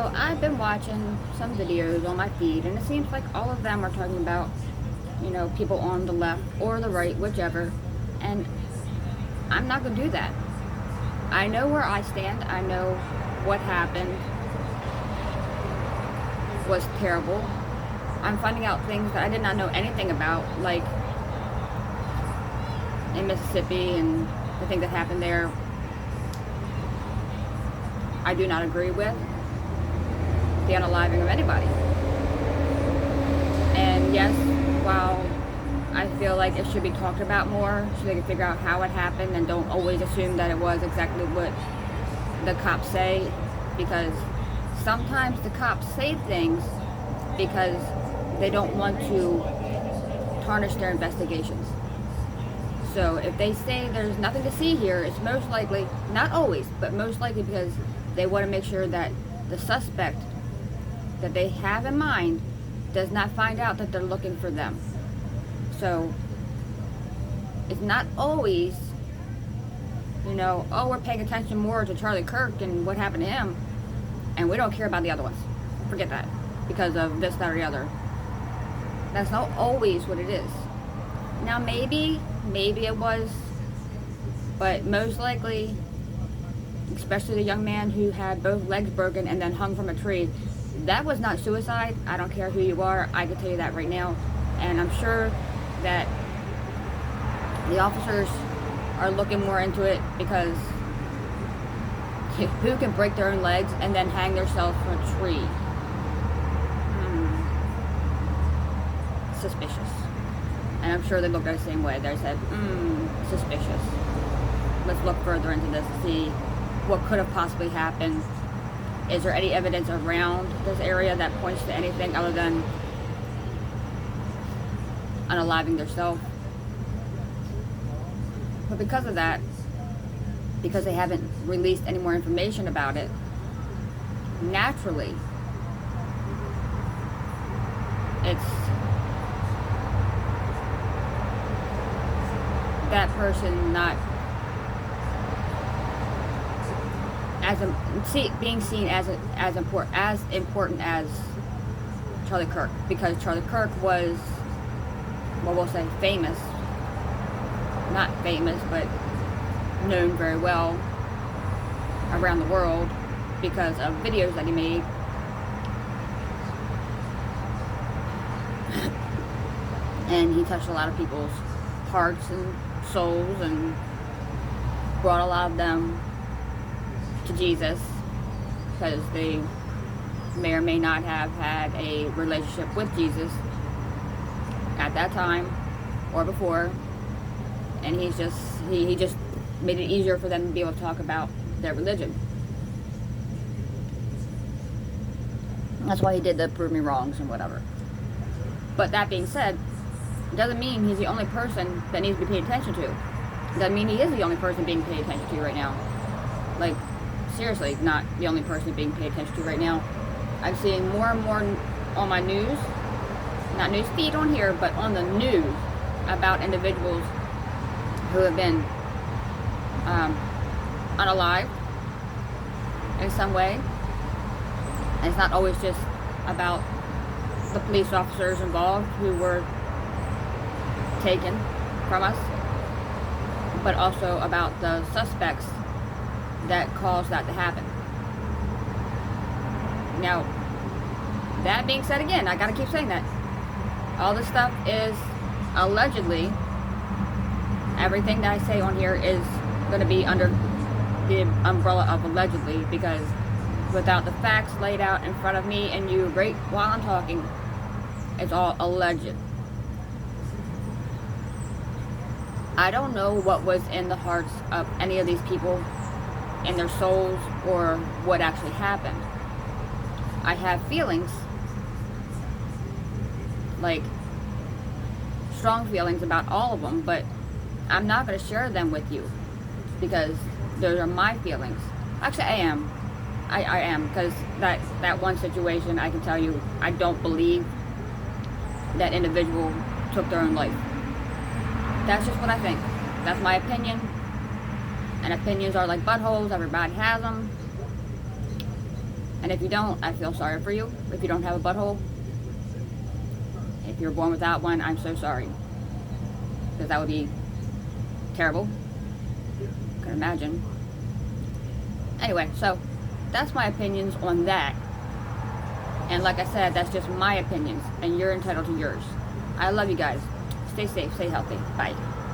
So I've been watching some videos on my feed, and it seems like all of them are talking about, people on the left or the right, whichever. And I'm not going to do that. I know where I stand. I know what happened was terrible. I'm finding out things that I did not know anything about, like in Mississippi and the thing that happened there. I do not agree with the unaliving of anybody. And yes, while I feel like it should be talked about more so they can figure out how it happened and don't always assume that it was exactly what the cops say, because sometimes the cops say things because they don't want to tarnish their investigations. So if they say there's nothing to see here, it's most likely, not always, but most likely because they want to make sure that the suspect that they have in mind does not find out that they're looking for them. So it's not always, we're paying attention more to Charlie Kirk and what happened to him, and we don't care about the other ones. Forget that, because of this, that, or the other. That's not always what it is. Now maybe it was, but most likely, especially the young man who had both legs broken and then hung from a tree, that was not suicide. I don't care who you are, I can tell you that right now. And I'm sure that the officers are looking more into it, because who can break their own legs and then hang themselves from a tree? Suspicious. And I'm sure they look at the same way. They said, suspicious. Let's look further into this to see what could have possibly happened. Is there any evidence around this area that points to anything other than unaliving themselves? But because of that, because they haven't released any more information about it, naturally, it's that person not being seen as important as Charlie Kirk, because Charlie Kirk was, well, we'll say famous, not famous, but known very well around the world because of videos that he made. And he touched a lot of people's hearts and souls and brought a lot of them to Jesus, because they may or may not have had a relationship with Jesus at that time or before, and he just made it easier for them to be able to talk about their religion. That's why he did the prove me wrongs and whatever. But that being said, it doesn't mean he's the only person that needs to be paid attention to. It doesn't mean he is the only person being paid attention to right now. Like, seriously, not the only person being paid attention to right now. I'm seeing more and more on my news, not news feed on here, but on the news, about individuals who have been unalived in some way. And it's not always just about the police officers involved who were taken from us, but also about the suspects that caused that to happen. Now, that being said, again, I gotta keep saying that all this stuff is allegedly. Everything that I say on here is going to be under the umbrella of allegedly, because without the facts laid out in front of me and you right while I'm talking, it's all alleged. I don't know what was in the hearts of any of these people, in their souls, or what actually happened. I have feelings, like strong feelings about all of them, but I'm not going to share them with you because those are my feelings. Actually, I am. I am, because that one situation, I can tell you, I don't believe that individual took their own life. That's just what I think. That's my opinion. And opinions are like buttholes. Everybody has them. And if you don't, I feel sorry for you. If you don't have a butthole, if you're born without one, I'm so sorry. Because that would be terrible. I can imagine. Anyway, so that's my opinions on that. And like I said, that's just my opinions, and you're entitled to yours. I love you guys. Stay safe, stay healthy. Bye.